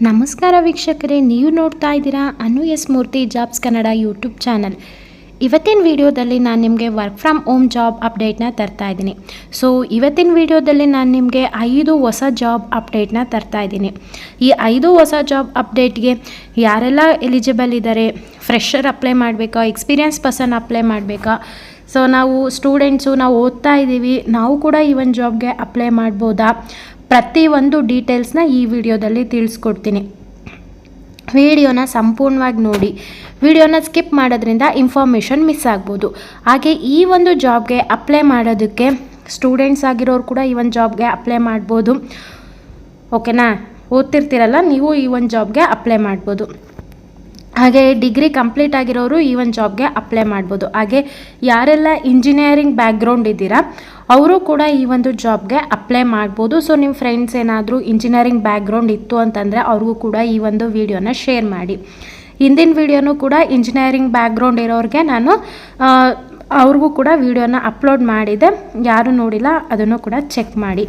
ನಮಸ್ಕಾರ ವೀಕ್ಷಕರೇ, ನೀವು ನೋಡ್ತಾ ಇದ್ದೀರಾ ಅನು ಎಸ್ ಮೂರ್ತಿ ಜಾಬ್ಸ್ ಕನ್ನಡ ಯೂಟ್ಯೂಬ್ ಚಾನಲ್. ಇವತ್ತಿನ ವಿಡಿಯೋದಲ್ಲಿ ನಾನು ನಿಮಗೆ ವರ್ಕ್ ಫ್ರಮ್ ಹೋಮ್ ಜಾಬ್ ಅಪ್ಡೇಟ್ನ ತರ್ತಾ ಇದ್ದೀನಿ. ಸೊ ಇವತ್ತಿನ ವಿಡಿಯೋದಲ್ಲಿ ನಾನು ನಿಮಗೆ 5 ಹೊಸ ಜಾಬ್ ಅಪ್ಡೇಟ್ನ ತರ್ತಾ ಇದ್ದೀನಿ. ಈ 5 ಹೊಸ ಜಾಬ್ ಅಪ್ಡೇಟ್ಗೆ ಯಾರೆಲ್ಲ ಎಲಿಜಿಬಲ್ ಇದ್ದಾರೆ, ಫ್ರೆಷರ್ ಅಪ್ಲೈ ಮಾಡಬೇಕಾ, ಎಕ್ಸ್ಪೀರಿಯನ್ಸ್ ಪರ್ಸನ್ ಅಪ್ಲೈ ಮಾಡಬೇಕಾ, ಸೊ ನಾವು ಸ್ಟೂಡೆಂಟ್ಸು ನಾವು ಓದ್ತಾ ಇದ್ದೀವಿ, ನಾವು ಕೂಡ ಈ ಒಂದು ಜಾಬ್ಗೆ ಅಪ್ಲೈ ಮಾಡ್ಬೋದಾ, ಪ್ರತಿಯೊಂದು ಡೀಟೇಲ್ಸ್ನ ಈ ವಿಡಿಯೋದಲ್ಲಿ ತಿಳಿಸ್ಕೊಡ್ತೀನಿ. ವಿಡಿಯೋನ ಸಂಪೂರ್ಣವಾಗಿ ನೋಡಿ. ವಿಡಿಯೋನ ಸ್ಕಿಪ್ ಮಾಡೋದ್ರಿಂದ ಇನ್ಫಾರ್ಮೇಷನ್ ಮಿಸ್ ಆಗ್ಬೋದು. ಹಾಗೆ ಈ ಒಂದು ಜಾಬ್ಗೆ ಅಪ್ಲೈ ಮಾಡೋದಕ್ಕೆ ಸ್ಟೂಡೆಂಟ್ಸ್ ಆಗಿರೋರು ಕೂಡ ಈ ಒಂದು ಜಾಬ್ಗೆ ಅಪ್ಲೈ ಮಾಡ್ಬೋದು. ಓಕೆನಾ? ಓದ್ತಿರ್ತೀರಲ್ಲ, ನೀವು ಈ ಒಂದು ಜಾಬ್ಗೆ ಅಪ್ಲೈ ಮಾಡ್ಬೋದು. ಹಾಗೆ ಡಿಗ್ರಿ ಕಂಪ್ಲೀಟ್ ಆಗಿರೋರು ಈ ಒಂದು ಜಾಬ್ಗೆ ಅಪ್ಲೈ ಮಾಡ್ಬೋದು. ಹಾಗೆ ಯಾರೆಲ್ಲ ಇಂಜಿನಿಯರಿಂಗ್ ಬ್ಯಾಕ್ಗ್ರೌಂಡ್ ಇದ್ದೀರಾ ಅವರು ಕೂಡ ಈ ಒಂದು ಜಾಬ್ಗೆ ಅಪ್ಲೈ ಮಾಡ್ಬೋದು. ಸೊ ನಿಮ್ಮ ಫ್ರೆಂಡ್ಸ್ ಏನಾದರೂ ಇಂಜಿನಿಯರಿಂಗ್ ಬ್ಯಾಕ್ಗ್ರೌಂಡ್ ಇತ್ತು ಅಂತಂದರೆ ಅವ್ರಿಗೂ ಕೂಡ ಈ ಒಂದು ವಿಡಿಯೋನ ಶೇರ್ ಮಾಡಿ. ಹಿಂದಿನ ವಿಡಿಯೋನೂ ಕೂಡ ಇಂಜಿನಿಯರಿಂಗ್ ಬ್ಯಾಕ್ಗ್ರೌಂಡ್ ಇರೋರಿಗೆ ನಾನು ಅವ್ರಿಗೂ ಕೂಡ ವಿಡಿಯೋನ ಅಪ್ಲೋಡ್ ಮಾಡಿದೆ. ಯಾರು ನೋಡಿಲ್ಲ ಅದನ್ನು ಕೂಡ ಚೆಕ್ ಮಾಡಿ.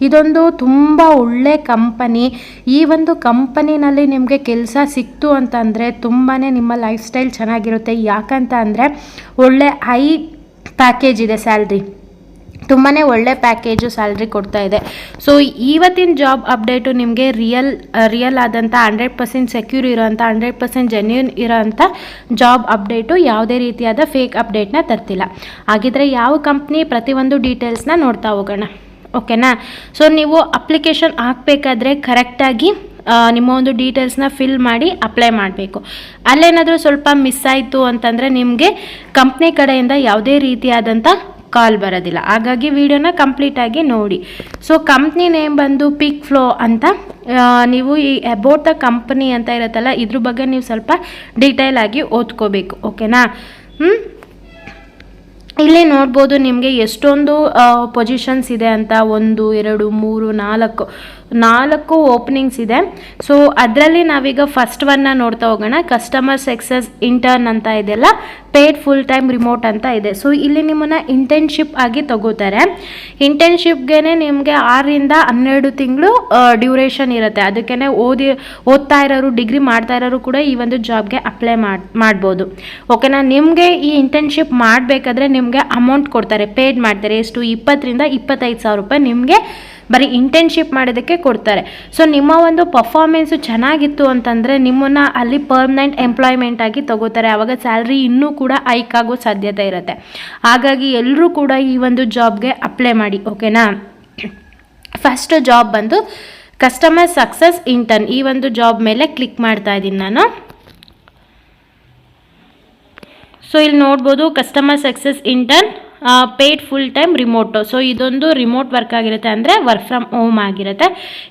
ಇದೊಂದು ತುಂಬ ಒಳ್ಳೆ ಕಂಪನಿ. ಈ ಒಂದು ಕಂಪನಿನಲ್ಲಿ ನಿಮಗೆ ಕೆಲಸ ಸಿಕ್ತು ಅಂತಂದರೆ ತುಂಬಾ ನಿಮ್ಮ ಲೈಫ್ ಸ್ಟೈಲ್ ಚೆನ್ನಾಗಿರುತ್ತೆ. ಯಾಕಂತ ಅಂದರೆ ಒಳ್ಳೆ ಹೈ ಪ್ಯಾಕೇಜ್ ಇದೆ, ಸ್ಯಾಲ್ರಿ ತುಂಬಾ ಒಳ್ಳೆ ಪ್ಯಾಕೇಜು ಸ್ಯಾಲ್ರಿ ಕೊಡ್ತಾ ಇದೆ. ಸೊ ಇವತ್ತಿನ ಜಾಬ್ ಅಪ್ಡೇಟು ನಿಮಗೆ ರಿಯಲ್ ಆದಂಥ 100% ಸೆಕ್ಯೂರ್ ಇರೋಂಥ 100% ಜೆನ್ಯೂನ್ ಇರೋಂಥ ಜಾಬ್ ಅಪ್ಡೇಟು, ಯಾವುದೇ ರೀತಿಯಾದ ಫೇಕ್ ಅಪ್ಡೇಟ್ನ ತರ್ತಿಲ್ಲ. ಹಾಗಿದ್ರೆ ಯಾವ ಕಂಪ್ನಿ, ಪ್ರತಿಯೊಂದು ಡೀಟೇಲ್ಸ್ನ ನೋಡ್ತಾ ಹೋಗೋಣ. ಓಕೆನಾ? ಸೊ ನೀವು ಅಪ್ಲಿಕೇಶನ್ ಹಾಕಬೇಕಾದ್ರೆ ಕರೆಕ್ಟಾಗಿ ನಿಮ್ಮ ಒಂದು ಡೀಟೇಲ್ಸ್ನ ಫಿಲ್ ಮಾಡಿ ಅಪ್ಲೈ ಮಾಡಬೇಕು. ಅಲ್ಲೇನಾದರೂ ಸ್ವಲ್ಪ ಮಿಸ್ ಆಯಿತು ಅಂತಂದರೆ ನಿಮಗೆ ಕಂಪ್ನಿ ಕಡೆಯಿಂದ ಯಾವುದೇ ರೀತಿಯಾದಂಥ ಕಾಲ್ ಬರೋದಿಲ್ಲ. ಹಾಗಾಗಿ ವಿಡಿಯೋನ ಕಂಪ್ಲೀಟಾಗಿ ನೋಡಿ. ಸೊ ಕಂಪ್ನಿ ನೇಮ್ ಬಂದು ಪಿಕ್ ಫ್ಲೋ ಅಂತ. ನೀವು ಈ ಅಬೌಟ್ ದ ಕಂಪ್ನಿ ಅಂತ ಇರುತ್ತಲ್ಲ, ಇದ್ರ ಬಗ್ಗೆ ನೀವು ಸ್ವಲ್ಪ ಡೀಟೇಲ್ ಆಗಿ ಓದ್ಕೋಬೇಕು. ಓಕೆನಾ? ಇಲ್ಲಿ ನೋಡ್ಬೋದು ನಿಮಗೆ ಎಷ್ಟೊಂದು ಪೊಸಿಷನ್ಸ್ ಇದೆ ಅಂತ. 1 2 3 4 ಓಪನಿಂಗ್ಸ್ ಇದೆ. ಸೊ ಅದರಲ್ಲಿ ನಾವೀಗ ಫಸ್ಟ್ ಒನ್ನ ನೋಡ್ತಾ ಹೋಗೋಣ. ಕಸ್ಟಮರ್ ಸಕ್ಸಸ್ ಇಂಟರ್ನ್ ಅಂತ ಇದೆಯಲ್ಲ, ಪೇಡ್ ಫುಲ್ ಟೈಮ್ ರಿಮೋಟ್ ಅಂತ ಇದೆ. ಸೊ ಇಲ್ಲಿ ನಿಮ್ಮನ್ನು ಇಂಟರ್ನ್ಶಿಪ್ ಆಗಿ ತಗೋತಾರೆ. ಇಂಟರ್ನ್ಶಿಪ್ಗೆ ನಿಮಗೆ 6 ರಿಂದ 12 ತಿಂಗಳು ಡ್ಯೂರೇಷನ್ ಇರುತ್ತೆ. ಅದಕ್ಕೆ ಓದ್ತಾ ಇರೋರು, ಡಿಗ್ರಿ ಮಾಡ್ತಾ ಇರೋರು ಕೂಡ ಈ ಒಂದು ಜಾಬ್ಗೆ ಅಪ್ಲೈ ಮಾಡ್ಬೋದು. ಓಕೆನಾ? ನಿಮಗೆ ಈ ಇಂಟರ್ನ್ಶಿಪ್ ಮಾಡಬೇಕಾದ್ರೆ ನಿಮಗೆ ಅಮೌಂಟ್ ಕೊಡ್ತಾರೆ, ಪೇಡ್ ಮಾಡ್ತಾರೆ. ಎಷ್ಟು? 20 ರಿಂದ 25 ಸಾವಿರ ರೂಪಾಯಿ ನಿಮಗೆ ಬರೀ ಇಂಟರ್ನ್ಶಿಪ್ ಮಾಡೋದಕ್ಕೆ ಕೊಡ್ತಾರೆ. ಸೊ ನಿಮ್ಮ ಒಂದು ಪರ್ಫಾರ್ಮೆನ್ಸು ಚೆನ್ನಾಗಿತ್ತು ಅಂತಂದರೆ ನಿಮ್ಮನ್ನು ಅಲ್ಲಿ ಪರ್ಮನೆಂಟ್ ಎಂಪ್ಲಾಯ್ಮೆಂಟ್ ಆಗಿ ತಗೋತಾರೆ. ಆವಾಗ ಸ್ಯಾಲ್ರಿ ಇನ್ನೂ ಕೂಡ ಹೈಕ್ ಆಗೋ ಸಾಧ್ಯತೆ ಇರುತ್ತೆ. ಹಾಗಾಗಿ ಎಲ್ಲರೂ ಕೂಡ ಈ ಒಂದು ಜಾಬ್ಗೆ ಅಪ್ಲೈ ಮಾಡಿ. ಓಕೆನಾ? ಫಸ್ಟ್ ಜಾಬ್ ಬಂದು ಕಸ್ಟಮರ್ ಸಕ್ಸಸ್ ಇಂಟರ್ನ್. ಈ ಒಂದು ಜಾಬ್ ಮೇಲೆ ಕ್ಲಿಕ್ ಮಾಡ್ತಾ ಇದ್ದೀನಿ ನಾನು. ಸೊ ಇಲ್ಲಿ ನೋಡ್ಬೋದು customer success intern paid full time remote. So ಇದೊಂದು ರಿಮೋಟ್ ವರ್ಕ್ ಆಗಿರುತ್ತೆ, ಅಂದರೆ ವರ್ಕ್ ಫ್ರಮ್ ಹೋಮ್ ಆಗಿರುತ್ತೆ.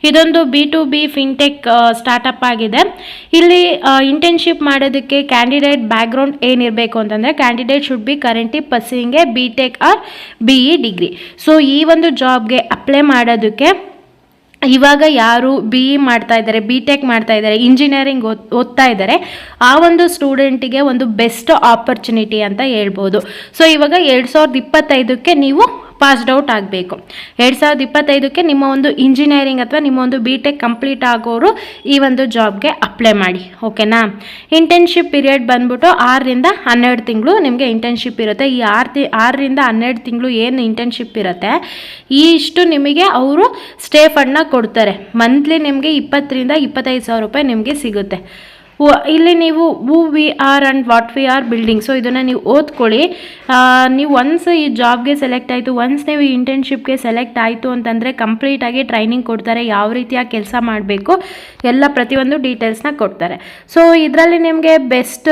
ಇದೊಂದು B2B ಫಿನ್ಟೆಕ್ ಸ್ಟಾರ್ಟಪ್ ಆಗಿದೆ. ಇಲ್ಲಿ ಇಂಟರ್ನ್ಶಿಪ್ ಮಾಡೋದಕ್ಕೆ ಕ್ಯಾಂಡಿಡೇಟ್ ಬ್ಯಾಕ್ಗ್ರೌಂಡ್ ಏನಿರಬೇಕು ಅಂತಂದರೆ, candidate should be currently pursuing a BTech or BE degree. So ಈ ಒಂದು ಜಾಬ್ಗೆ ಅಪ್ಲೈ ಮಾಡೋದಕ್ಕೆ ಇವಾಗ ಯಾರು BE ಮಾಡ್ತಾ ಇದ್ದಾರೆ, BTech ಮಾಡ್ತಾ ಇದ್ದಾರೆ, ಇಂಜಿನಿಯರಿಂಗ್ ಓದ್ತಾ ಇದ್ದಾರೆ, ಆ ಒಂದು ಸ್ಟೂಡೆಂಟಿಗೆ ಒಂದು ಬೆಸ್ಟ್ ಆಪರ್ಚುನಿಟಿ ಅಂತ ಹೇಳ್ಬೋದು. ಸೊ ಇವಾಗ 2025ಕ್ಕೆ ನೀವು ಪಾಸ್ಡ್ ಔಟ್ ಆಗಬೇಕು. 2025ಕ್ಕೆ ನಿಮ್ಮ ಒಂದು ಇಂಜಿನಿಯರಿಂಗ್ ಅಥವಾ ನಿಮ್ಮ ಒಂದು BTech ಕಂಪ್ಲೀಟ್ ಆಗೋರು ಈ ಒಂದು ಜಾಬ್ಗೆ ಅಪ್ಲೈ ಮಾಡಿ. ಓಕೆನಾ? ಇಂಟರ್ನ್ಶಿಪ್ ಪೀರಿಯಡ್ ಬಂದ್ಬಿಟ್ಟು 6 ರಿಂದ 12 ತಿಂಗಳು ನಿಮಗೆ ಇಂಟರ್ನ್ಶಿಪ್ ಇರುತ್ತೆ. ಈ 6 ರಿಂದ 12 ತಿಂಗಳು ಏನು ಇಂಟರ್ನ್ಶಿಪ್ ಇರುತ್ತೆ, ಇಷ್ಟು ನಿಮಗೆ ಅವರು ಸ್ಟೇ ಫಂಡ್ನ ಕೊಡ್ತಾರೆ. ಮಂತ್ಲಿ ನಿಮಗೆ 20 ರಿಂದ 25 ಸಾವಿರ ರೂಪಾಯಿ ನಿಮಗೆ ಸಿಗುತ್ತೆ. ಇಲ್ಲಿ ನೀವು ಹೂ we R and what we are building. So ಇದನ್ನು ನೀವು ಓದ್ಕೊಳ್ಳಿ. ನೀವು ಒನ್ಸ್ ಈ ಜಾಬ್ಗೆ ಸೆಲೆಕ್ಟ್ ಆಯಿತು, ಒನ್ಸ್ ನೀವು ಈ ಇಂಟರ್ನ್ಶಿಪ್ಗೆ ಸೆಲೆಕ್ಟ್ ಆಯಿತು ಅಂತಂದರೆ ಕಂಪ್ಲೀಟಾಗಿ ಟ್ರೈನಿಂಗ್ ಕೊಡ್ತಾರೆ. ಯಾವ ರೀತಿಯಾಗಿ ಕೆಲಸ ಮಾಡಬೇಕು ಎಲ್ಲ ಪ್ರತಿಯೊಂದು ಡೀಟೇಲ್ಸ್ನ ಕೊಡ್ತಾರೆ. ಸೊ ಇದರಲ್ಲಿ ನಿಮಗೆ ಬೆಸ್ಟ್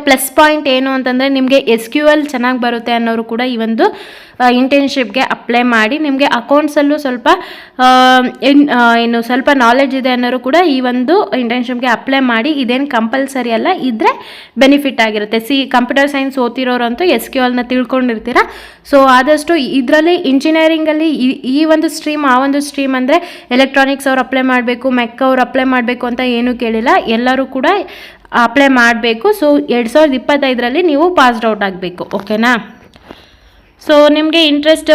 ಪ್ಲಸ್ ಪಾಯಿಂಟ್ ಏನು ಅಂತಂದರೆ, ನಿಮಗೆ SQL ಚೆನ್ನಾಗಿ ಬರುತ್ತೆ ಅನ್ನೋರು ಕೂಡ ಈ ಒಂದು ಇಂಟರ್ನ್ಶಿಪ್ಗೆ ಅಪ್ಲೈ ಮಾಡಿ. ನಿಮಗೆ ಅಕೌಂಟ್ಸಲ್ಲೂ ಸ್ವಲ್ಪ ಸ್ವಲ್ಪ ನಾಲೆಡ್ಜ್ ಇದೆ ಅನ್ನೋರು ಕೂಡ ಈ ಒಂದು ಇಂಟರ್ನ್ಶಿಪ್ಗೆ ಅಪ್ಲೈ ಮಾಡಿ. ಇದೇನು ಕಂಪಲ್ಸರಿ ಅಲ್ಲ, ಇದ್ರೆ ಬೆನಿಫಿಟ್ ಆಗಿರುತ್ತೆ. ಕಂಪ್ಯೂಟರ್ ಸೈನ್ಸ್ ಓದ್ತಿರೋರಂತೂ SQLನ ತಿಳ್ಕೊಂಡಿರ್ತೀರ. ಸೊ ಆದಷ್ಟು ಇದರಲ್ಲಿ ಇಂಜಿನಿಯರಿಂಗಲ್ಲಿ ಈ ಒಂದು ಸ್ಟ್ರೀಮ್, ಆ ಒಂದು ಸ್ಟ್ರೀಮ್ ಅಂದರೆ ಎಲೆಕ್ಟ್ರಾನಿಕ್ಸ್ ಅವ್ರು ಅಪ್ಲೈ ಮಾಡಬೇಕು, ಮೆಕ್ ಅವ್ರು ಅಪ್ಲೈ ಮಾಡಬೇಕು ಅಂತ ಏನೂ ಕೇಳಿಲ್ಲ. ಎಲ್ಲರೂ ಕೂಡ ಅಪ್ಲೈ ಮಾಡಬೇಕು. ಸೊ 2025ರಲ್ಲಿ ನೀವು ಪಾಸ್ಡ್ ಔಟ್ ಆಗಬೇಕು. ಓಕೆನಾ? ಸೊ ನಿಮಗೆ ಇಂಟ್ರೆಸ್ಟ್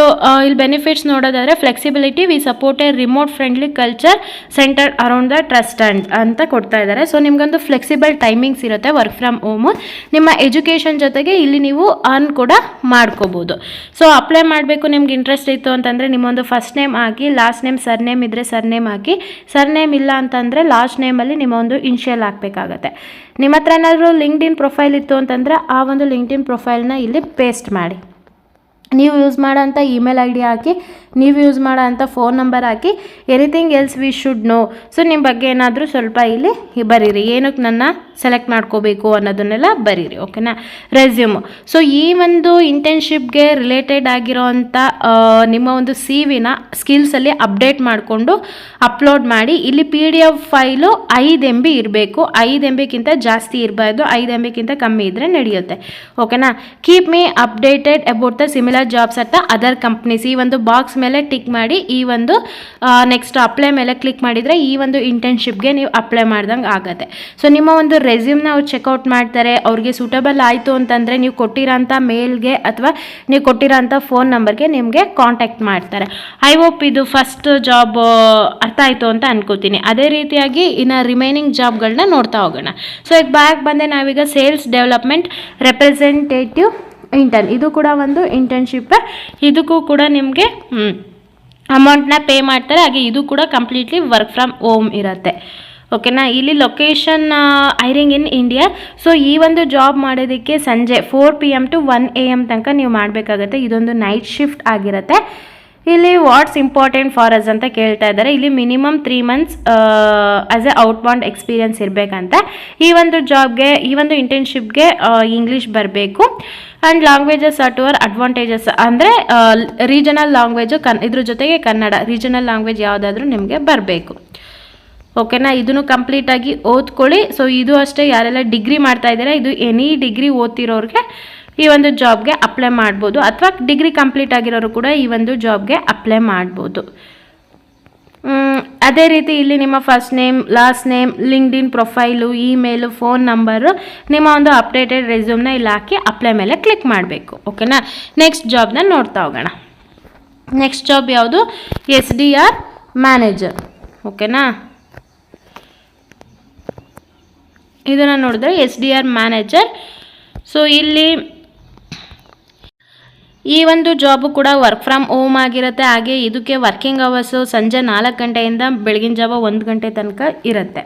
ಇಲ್ಲಿ ಬೆನಿಫಿಟ್ಸ್ ನೋಡೋದಾದರೆ flexibility, we support a remote friendly culture centred around the trust ಅಂತ ಕೊಡ್ತಾ ಇದ್ದಾರೆ. ಸೊ ನಿಮಗೊಂದು ಫ್ಲೆಕ್ಸಿಬಲ್ ಟೈಮಿಂಗ್ಸ್ ಇರುತ್ತೆ ವರ್ಕ್ ಫ್ರಮ್ ಹೋಮು. ನಿಮ್ಮ ಎಜುಕೇಷನ್ ಜೊತೆಗೆ ಇಲ್ಲಿ ನೀವು ಅರ್ನ್ ಕೂಡ ಮಾಡ್ಕೋಬೋದು. ಸೊ ಅಪ್ಲೈ ಮಾಡಬೇಕು ನಿಮ್ಗೆ ಇಂಟ್ರೆಸ್ಟ್ ಇತ್ತು ಅಂತಂದರೆ ನಿಮ್ಮೊಂದು ಫಸ್ಟ್ ನೇಮ್ ಹಾಕಿ, ಲಾಸ್ಟ್ ನೇಮ್ ಸರ್ನೇಮ್ ಇದ್ದರೆ ಸರ್ನೇಮ್ ಹಾಕಿ, ಸರ್ನೇಮ್ ಇಲ್ಲ ಅಂತಂದರೆ ಲಾಸ್ಟ್ ನೇಮಲ್ಲಿ ನಿಮ್ಮ ಒಂದು ಇನ್ಷಿಯಲ್ ಹಾಕಬೇಕಾಗತ್ತೆ. ನಿಮ್ಮ ಹತ್ರ ಏನಾದರೂ ಲಿಂಕ್ಡ್ಇನ್ ಪ್ರೊಫೈಲ್ ಇತ್ತು ಅಂತಂದರೆ ಆ ಒಂದು ಲಿಂಕ್ಡ್ಇನ್ ಪ್ರೊಫೈಲ್ನ ಇಲ್ಲಿ ಪೇಸ್ಟ್ ಮಾಡಿ. ನೀವು ಯೂಸ್ ಮಾಡೋಂಥ ಇಮೇಲ್ ಐ ಡಿ ಹಾಕಿ, ನೀವು ಯೂಸ್ ಮಾಡೋ ಅಂಥ phone number hockey, anything else we should know. So ನಿಮ್ಮ ಬಗ್ಗೆ ಏನಾದರೂ ಸ್ವಲ್ಪ ಇಲ್ಲಿ ಬರೀರಿ, ಏನಕ್ಕೆ ನನ್ನ ಸೆಲೆಕ್ಟ್ ಮಾಡ್ಕೋಬೇಕು ಅನ್ನೋದನ್ನೆಲ್ಲ ಬರೀರಿ. ಓಕೆನಾ. ರೆಸ್ಯೂಮು. ಸೊ ಈ ಒಂದು ಇಂಟರ್ನ್ಶಿಪ್ಗೆ ರಿಲೇಟೆಡ್ ಆಗಿರೋ ಅಂಥ ನಿಮ್ಮ ಒಂದು ಸಿ ವಿನ ಸ್ಕಿಲ್ಸಲ್ಲಿ ಅಪ್ಡೇಟ್ ಮಾಡಿಕೊಂಡು ಅಪ್ಲೋಡ್ ಮಾಡಿ. ಇಲ್ಲಿ PDF ಫೈಲು 5 MB ಇರಬೇಕು. 5 MBಗಿಂತ ಜಾಸ್ತಿ ಇರಬಾರ್ದು, 5 MBಗಿಂತ ಕಮ್ಮಿ ಇದ್ದರೆ ನಡೆಯುತ್ತೆ. ಓಕೆನಾ. Keep me updated about the similar jobs at the other companies. ಈ ಒಂದು ಬಾಕ್ಸ್ ಮೇಲೆ ಟಿಕ್ ಮಾಡಿ, ಈ ಒಂದು ನೆಕ್ಸ್ಟ್ ಅಪ್ಲೈ ಮೇಲೆ ಕ್ಲಿಕ್ ಮಾಡಿದರೆ ಈ ಒಂದು ಇಂಟರ್ನ್ಶಿಪ್ಗೆ ನೀವು ಅಪ್ಲೈ ಮಾಡ್ದಂಗೆ ಆಗುತ್ತೆ. ಸೊ ನಿಮ್ಮ ಒಂದು ರೆಸ್ಯೂಮ್ನ ಅವ್ರು ಚೆಕ್ಔಟ್ ಮಾಡ್ತಾರೆ. ಅವ್ರಿಗೆ ಸೂಟಬಲ್ ಆಯಿತು ಅಂತಂದರೆ ನೀವು ಕೊಟ್ಟಿರೋಂಥ ಮೇಲ್ಗೆ ಅಥವಾ ನೀವು ಕೊಟ್ಟಿರೋಂಥ ಫೋನ್ ನಂಬರ್ಗೆ ನಿಮಗೆ ಕಾಂಟ್ಯಾಕ್ಟ್ ಮಾಡ್ತಾರೆ. ಐ ಹೋಪ್ ಇದು ಫಸ್ಟ್ ಜಾಬ್ ಅರ್ಥ ಆಯಿತು ಅಂತ ಅನ್ಕೋತೀನಿ. ಅದೇ ರೀತಿಯಾಗಿ ಇನ್ನು ರಿಮೈನಿಂಗ್ ಜಾಬ್ಗಳನ್ನ ನೋಡ್ತಾ ಹೋಗೋಣ. ಸೊ ಈಗ ಬ್ಯಾಕ್ ಬಂದೆ ನಾವೀಗ ಸೇಲ್ಸ್ ಡೆವಲಪ್ಮೆಂಟ್ ರೆಪ್ರೆಸೆಂಟೇಟಿವ್ ಇಂಟರ್ನ್. ಇದು ಕೂಡ ಒಂದು ಇಂಟರ್ನ್ಶಿಪ್. ಇದಕ್ಕೂ ಕೂಡ ನಿಮಗೆ ಅಮೌಂಟ್ನ ಪೇ ಮಾಡ್ತಾರೆ. ಹಾಗೆ ಇದು ಕೂಡ ಕಂಪ್ಲೀಟ್ಲಿ ವರ್ಕ್ ಫ್ರಮ್ ಹೋಮ್ ಇರುತ್ತೆ. ಓಕೆನಾ. ಇಲ್ಲಿ location hiring in India. So ಈ ಒಂದು ಜಾಬ್ ಮಾಡೋದಕ್ಕೆ ಸಂಜೆ 4 PM to 1 AM ತನಕ ನೀವು ಮಾಡಬೇಕಾಗತ್ತೆ. ಇದೊಂದು ನೈಟ್ ಶಿಫ್ಟ್ ಆಗಿರುತ್ತೆ. ಇಲ್ಲಿ ವಾಟ್ಸ್ ಇಂಪಾರ್ಟೆಂಟ್ ಫಾರ್ ಅಸ್ ಅಂತ ಕೇಳ್ತಾ ಇದ್ದಾರೆ. ಇಲ್ಲಿ minimum 3 months as a outbound experience ಇರಬೇಕಂತ. ಈ ಒಂದು ಜಾಬ್ಗೆ, ಈ ಒಂದು ಇಂಟರ್ನ್ಶಿಪ್ಗೆ ಇಂಗ್ಲೀಷ್ ಬರಬೇಕು. And languages are to our advantages ಅಂದರೆ ರೀಜನಲ್ ಲ್ಯಾಂಗ್ವೇಜು ಇದ್ರ ಜೊತೆಗೆ ಕನ್ನಡ ರೀಜನಲ್ ಲ್ಯಾಂಗ್ವೇಜ್ ಯಾವುದಾದ್ರೂ ನಿಮಗೆ ಬರಬೇಕು. ಓಕೆನಾ. ಇದನ್ನು ಕಂಪ್ಲೀಟಾಗಿ ಓದ್ಕೊಳ್ಳಿ. ಸೊ ಇದು ಅಷ್ಟೇ, ಯಾರೆಲ್ಲ ಡಿಗ್ರಿ ಮಾಡ್ತಾ ಇದ್ದಾರೆ, ಇದು ಎನಿ ಡಿಗ್ರಿ ಓದ್ತಿರೋರಿಗೆ ಈ ಒಂದು ಜಾಬ್ಗೆ ಅಪ್ಲೈ ಮಾಡ್ಬೋದು. ಅಥವಾ ಡಿಗ್ರಿ ಕಂಪ್ಲೀಟ್ ಆಗಿರೋರು ಕೂಡ ಈ ಒಂದು ಜಾಬ್ಗೆ ಅಪ್ಲೈ ಮಾಡ್ಬೋದು. ಅದೇ ರೀತಿ ಇಲ್ಲಿ ನಿಮ್ಮ first name, last name, LinkedIn profile, email, phone number, ನಿಮ್ಮ ಒಂದು ಅಪ್ಡೇಟೆಡ್ ರೆಸ್ಯೂಮ್ನ ಇಲ್ಲಿ ಹಾಕಿ ಅಪ್ಲೈ ಮೇಲೆ ಕ್ಲಿಕ್ ಮಾಡಬೇಕು. ಓಕೆನಾ. ನೆಕ್ಸ್ಟ್ ಜಾಬ್ನ ನೋಡ್ತಾ ಹೋಗೋಣ. ನೆಕ್ಸ್ಟ್ ಜಾಬ್ ಯಾವುದು? SDR manager. ಓಕೆನಾ. ಇದನ್ನು ನೋಡಿದ್ರೆ SDR ಮ್ಯಾನೇಜರ್. ಸೊ ಇಲ್ಲಿ ಈ ಒಂದು ಜಾಬು ಕೂಡ ವರ್ಕ್ ಫ್ರಮ್ ಹೋಮ್ ಆಗಿರುತ್ತೆ. ಹಾಗೆ ಇದಕ್ಕೆ ವರ್ಕಿಂಗ್ ಅವರ್ಸು ಸಂಜೆ 4 ಗಂಟೆಯಿಂದ ಬೆಳಗಿನ ಜಾವ 1 ಗಂಟೆ ತನಕ ಇರುತ್ತೆ.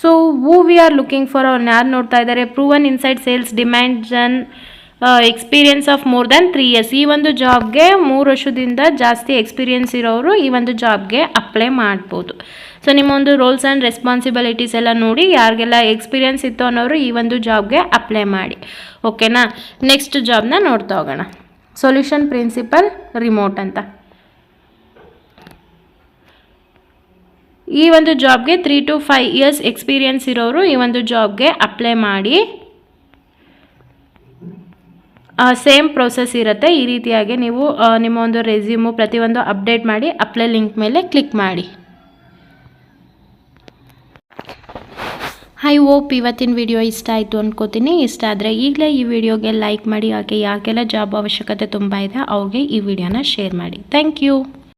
So who we are looking for, ಅವ್ರನ್ನ ಯಾರು ನೋಡ್ತಾ ಇದ್ದಾರೆ? ಪ್ರೂವನ್ ಇನ್ಸೈಡ್ ಸೇಲ್ಸ್ ಡಿಮ್ಯಾಂಡ್ಸನ್ experience of more than 3 years. ಈ ಒಂದು ಜಾಬ್ಗೆ 3 ವರ್ಷದಿಂದ ಜಾಸ್ತಿ ಎಕ್ಸ್ಪೀರಿಯನ್ಸ್ ಇರೋರು ಈ ಒಂದು ಜಾಬ್ಗೆ ಅಪ್ಲೈ ಮಾಡ್ಬೋದು. ಸೊ ನಿಮ್ಮ ಒಂದು ರೋಲ್ಸ್ ಆ್ಯಂಡ್ ರೆಸ್ಪಾನ್ಸಿಬಿಲಿಟೀಸ್ ಎಲ್ಲ ನೋಡಿ ಯಾರಿಗೆಲ್ಲ ಎಕ್ಸ್ಪೀರಿಯನ್ಸ್ ಇತ್ತು ಅನ್ನೋರು ಈ ಒಂದು ಜಾಬ್ಗೆ ಅಪ್ಲೈ ಮಾಡಿ. ಓಕೆನಾ. ನೆಕ್ಸ್ಟ್ ಜಾಬ್ನ ನೋಡ್ತಾ ಹೋಗೋಣ. ಸೊಲ್ಯೂಷನ್ ಪ್ರಿನ್ಸಿಪಲ್ ರಿಮೋಟ್ ಅಂತ. ಈ ಒಂದು ಜಾಬ್ಗೆ 3 to 5 years ಎಕ್ಸ್ಪೀರಿಯನ್ಸ್ ಇರೋರು ಈ ಒಂದು ಜಾಬ್ಗೆ ಅಪ್ಲೈ ಮಾಡಿ. ಸೇಮ್ ಪ್ರೊಸೆಸ್ ಇರುತ್ತೆ. ಈ ರೀತಿಯಾಗಿ ನೀವು ನಿಮ್ಮ ಒಂದು ರೆಸ್ಯೂಮು ಪ್ರತಿಯೊಂದು ಅಪ್ಡೇಟ್ ಮಾಡಿ ಅಪ್ಲೈ ಲಿಂಕ್ ಮೇಲೆ ಕ್ಲಿಕ್ ಮಾಡಿ. ಐ ಹೋಪ್ ಇವತ್ತಿನ ವಿಡಿಯೋ ಇಷ್ಟ ಆಯಿತು ಅಂದ್ಕೋತೀನಿ. ಇಷ್ಟ ಆದರೆ ಈಗಲೇ ಈ ವಿಡಿಯೋಗೆ ಲೈಕ್ ಮಾಡಿ. ಹಾಗೆ ಯಾರಿಗೆಲ್ಲ ಜಾಬ್ ಅವಶ್ಯಕತೆ ತುಂಬ ಇದೆ ಅವ್ರಿಗೆ ಈ ವಿಡಿಯೋನ ಶೇರ್ ಮಾಡಿ. Thank you.